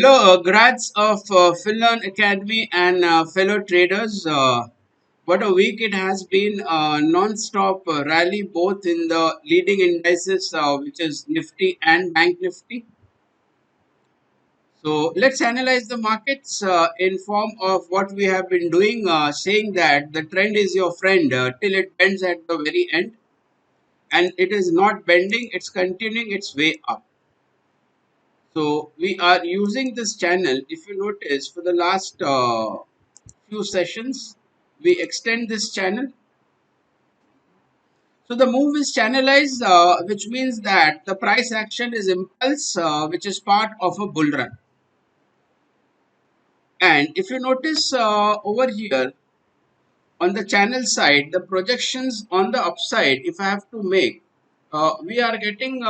Hello, grads of Finland Academy and fellow traders. What a week it has been. Non-stop rally both in the leading indices, which is Nifty and Bank Nifty. So let's analyze the markets in form of what we have been doing, saying that the trend is your friend till it bends at the very end, and it is not bending; it's continuing its way up. So we are using this channel. If you notice, for the last few sessions, we extend this channel. So the move is channelized, which means that the price action is impulse, which is part of a bull run. And if you notice over here on the channel side, the projections on the upside, if I have to make, we are getting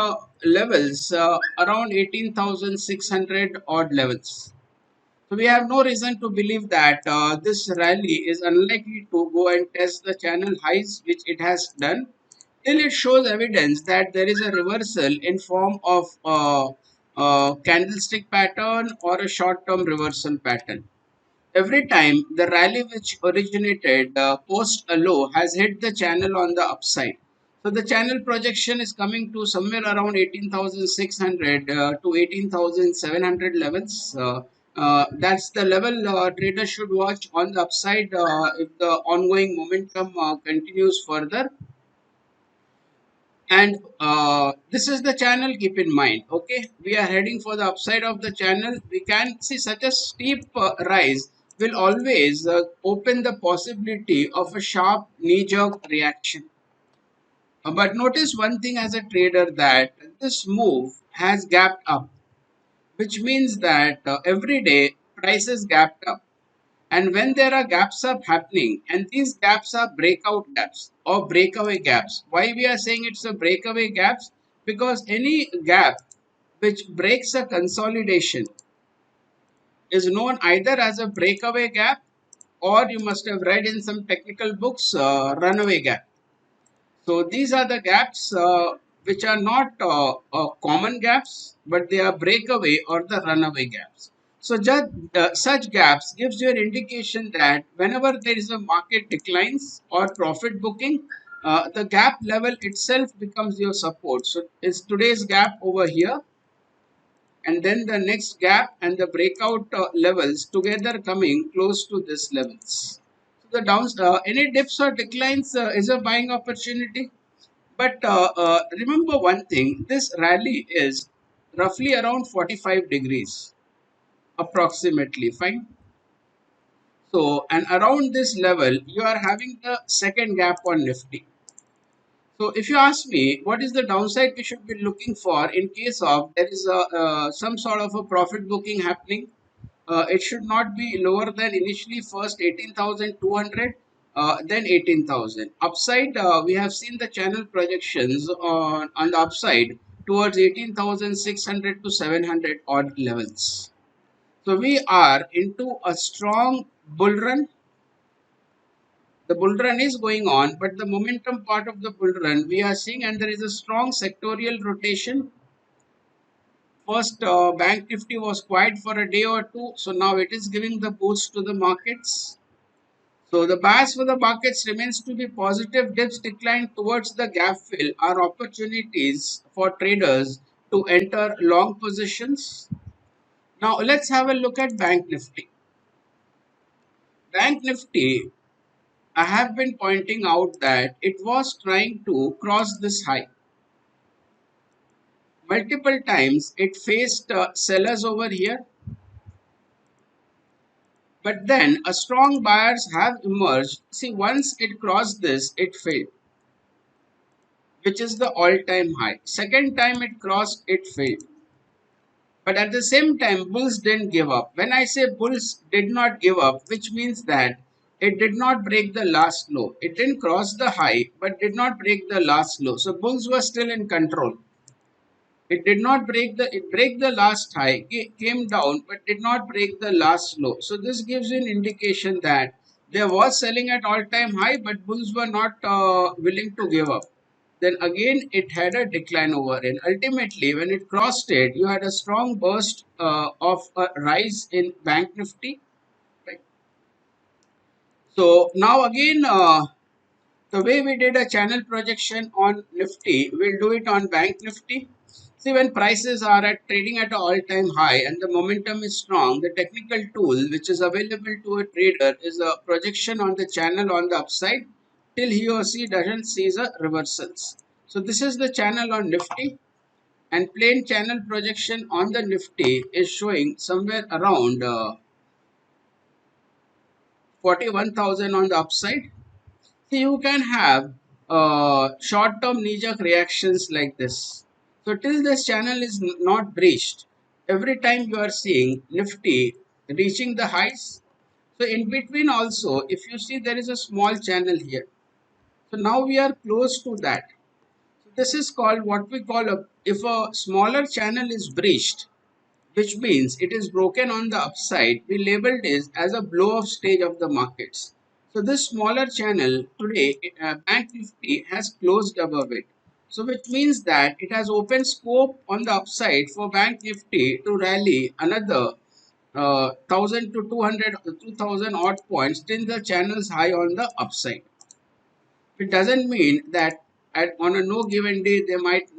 levels around 18,600 odd levels. So we have no reason to believe that this rally is unlikely to go and test the channel highs, which it has done, till it shows evidence that there is a reversal in form of candlestick pattern or a short-term reversal pattern. Every time the rally which originated post a low has hit the channel on the upside. So the channel projection is coming to somewhere around 18,600 to 18,700 levels. That's the level traders should watch on the upside if the ongoing momentum continues further. And this is the channel, keep in mind. Okay, we are heading for the upside of the channel. We can see such a steep rise will always open the possibility of a sharp knee jerk reaction. But notice one thing as a trader, that this move has gapped up, which means that every day prices gapped up. And when there are gaps up happening, and these gaps are breakout gaps or breakaway gaps, why we are saying it's a breakaway gaps? Because any gap which breaks a consolidation is known either as a breakaway gap, or you must have read in some technical books, runaway gap. So these are the gaps which are not common gaps, but they are breakaway or the runaway gaps. So such gaps gives you an indication that whenever there is a market declines or profit booking, the gap level itself becomes your support. So it's today's gap over here, and then the next gap and the breakout levels together coming close to this levels. So the downs, any dips or declines is a buying opportunity. But remember one thing, this rally is roughly around 45 degrees, approximately, fine. So, and around this level, you are having the second gap on Nifty. So, if you ask me, what is the downside we should be looking for in case of there is a some sort of a profit booking happening? It should not be lower than initially first 18,200, then 18,000. Upside, we have seen the channel projections on the upside towards 18,600 to 700 odd levels. So we are into a strong bull run. The bull run is going on, but the momentum part of the bull run we are seeing, and there is a strong sectorial rotation. First, Bank Nifty was quiet for a day or two, so now it is giving the boost to the markets. So the bias for the markets remains to be positive. Dips decline towards the gap fill are opportunities for traders to enter long positions. Now let's have a look at Bank Nifty. Bank Nifty, I have been pointing out that it was trying to cross this high. Multiple times it faced sellers over here, but then a strong buyers have emerged. See, once it crossed this, it failed, which is the all-time high. Second time it crossed, it failed. But at the same time, bulls didn't give up. When I say bulls did not give up, which means that it did not break the last low. It didn't cross the high, but did not break the last low. So bulls were still in control. It did not break the last high, came down, but did not break the last low. So this gives you an indication that there was selling at all-time high, but bulls were not willing to give up. Then again it had a decline over, and ultimately when it crossed it, you had a strong burst of a rise in Bank Nifty. Right? So now again, the way we did a channel projection on Nifty, we'll do it on Bank Nifty. See, when prices are at trading at an all-time high and the momentum is strong, the technical tool which is available to a trader is a projection on the channel on the upside till he or she doesn't see the reversals. So this is the channel on Nifty, and plain channel projection on the Nifty is showing somewhere around 41,000 on the upside. So you can have short-term knee-jerk reactions like this. So till this channel is not breached, every time you are seeing Nifty reaching the highs. So in between also, if you see there is a small channel here. So now we are close to that. So this is called what we call a, if a smaller channel is breached, which means it is broken on the upside, we labeled this as a blow off stage of the markets. So this smaller channel today, Bank Nifty has closed above it. So which means that it has open scope on the upside for Bank Nifty to rally another 1000 to 200, 2000 odd points till the channel's high on the upside. It doesn't mean that on a no given day there might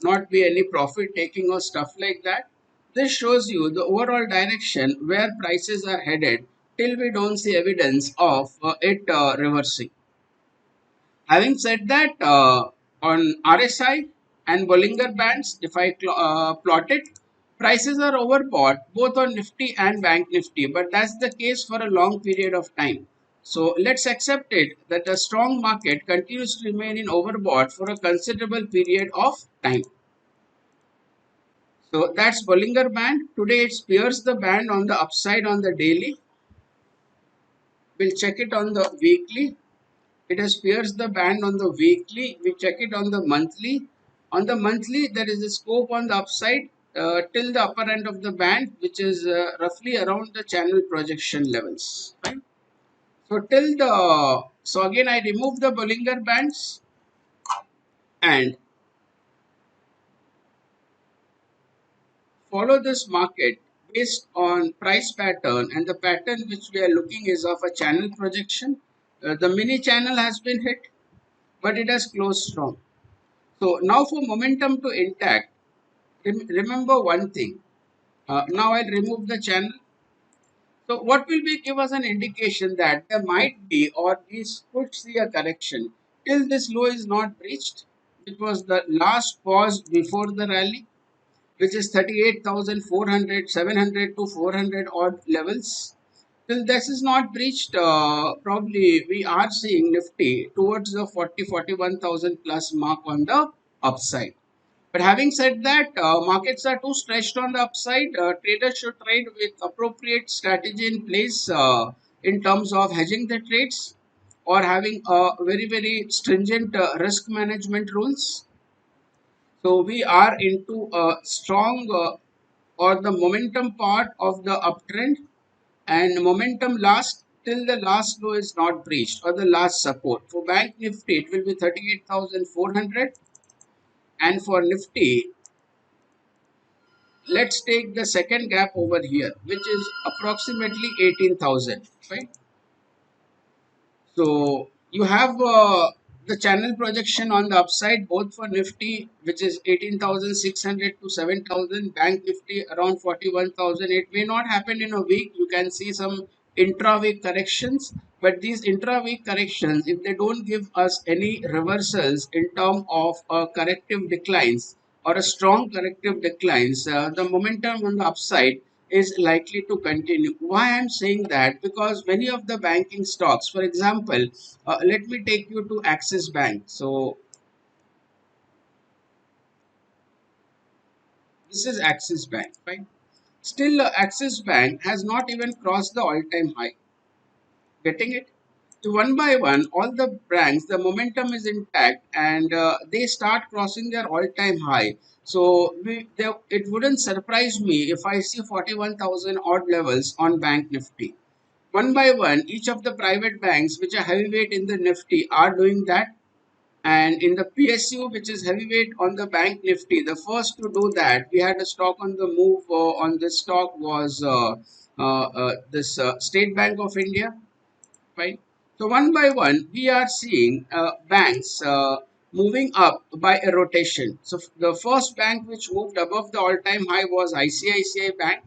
not be any profit taking or stuff like that. This shows you the overall direction where prices are headed till we don't see evidence of it reversing. Having said that, on RSI and Bollinger Bands, if I plot it, prices are overbought both on Nifty and Bank Nifty, but that's the case for a long period of time. So let's accept it that the strong market continues to remain in overbought for a considerable period of time. So that's Bollinger Band. Today it spears the band on the upside on the daily. We'll check it on the weekly. It has pierced the band on the weekly. We check it on the monthly. On the monthly, there is a scope on the upside till the upper end of the band, which is roughly around the channel projection levels. Right? So till the, so again I remove the Bollinger Bands and follow this market based on price pattern, and the pattern which we are looking is of a channel projection. The mini channel has been hit, but it has closed strong. So now for momentum to intact, remember one thing. Now I'll remove the channel. So what will be give us an indication that there might be or we could see a correction till this low is not breached, which was the last pause before the rally, which is 38,400, 700 to 400 odd levels. Till this is not breached, probably we are seeing Nifty towards the 40, 41,000 plus mark on the upside. But having said that, markets are too stretched on the upside. Traders should trade with appropriate strategy in place in terms of hedging the trades or having very, very stringent risk management rules. So we are into a strong or the momentum part of the uptrend, and momentum lasts till the last low is not breached or the last support. For Bank Nifty, it will be 38,400, and for Nifty, let's take the second gap over here, which is approximately 18,000, right? So you have the channel projection on the upside both for Nifty, which is 18,600 to 7,000, Bank Nifty around 41,000. It may not happen in a week. You can see some intra-week corrections, but these intra-week corrections, if they don't give us any reversals in terms of corrective declines or a strong corrective declines, the momentum on the upside is likely to continue. Why I'm saying that? Because many of the banking stocks, for example, let me take you to Axis Bank. So this is Axis Bank, right? Still, Axis Bank has not even crossed the all-time high. Getting it? So one by one, all the banks, the momentum is intact, and they start crossing their all-time high. So it wouldn't surprise me if I see 41,000 odd levels on Bank Nifty. One by one, each of the private banks which are heavyweight in the Nifty are doing that, And in the PSU, which is heavyweight on the bank nifty, the first to do that, we had a stock on the move on this stock was this State Bank of India. Right. So one by one, we are seeing banks moving up by a rotation. So the first bank which moved above the all-time high was ICICI Bank.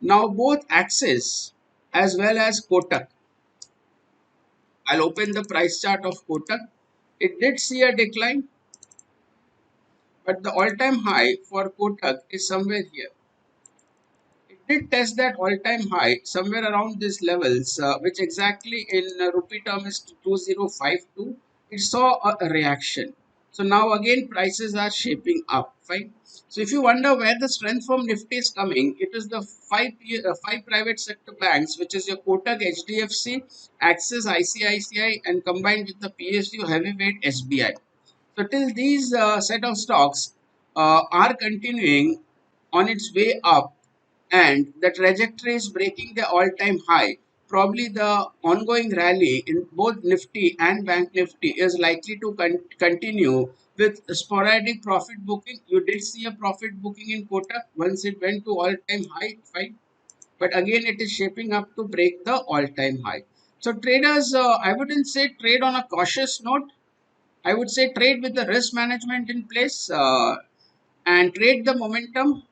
Now both Axis as well as Kotak. I'll open the price chart of Kotak. It did see a decline, but the all-time high for Kotak is somewhere here. It did test that all-time high somewhere around these levels, which exactly in rupee term is 2052. It saw a reaction. So now again prices are shaping up. Fine. So if you wonder where the strength from Nifty is coming, it is the five private sector banks, which is your Kotak, HDFC, Axis, ICICI, and combined with the PSU heavyweight SBI. So till these set of stocks are continuing on its way up and the trajectory is breaking the all-time high, probably the ongoing rally in both Nifty and Bank Nifty is likely to continue with sporadic profit booking. You did see a profit booking in Kotak once it went to all-time high, fine, but again it is shaping up to break the all-time high. So traders, I wouldn't say trade on a cautious note. I would say trade with the risk management in place and trade the momentum.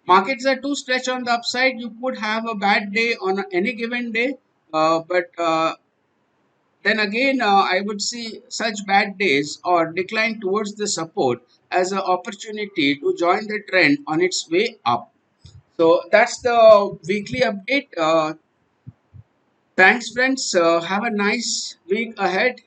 Markets are too stretched on the upside. You could have a bad day on any given day, but then again, I would see such bad days or decline towards the support as an opportunity to join the trend on its way up. So that's the weekly update. Thanks, friends. Have a nice week ahead.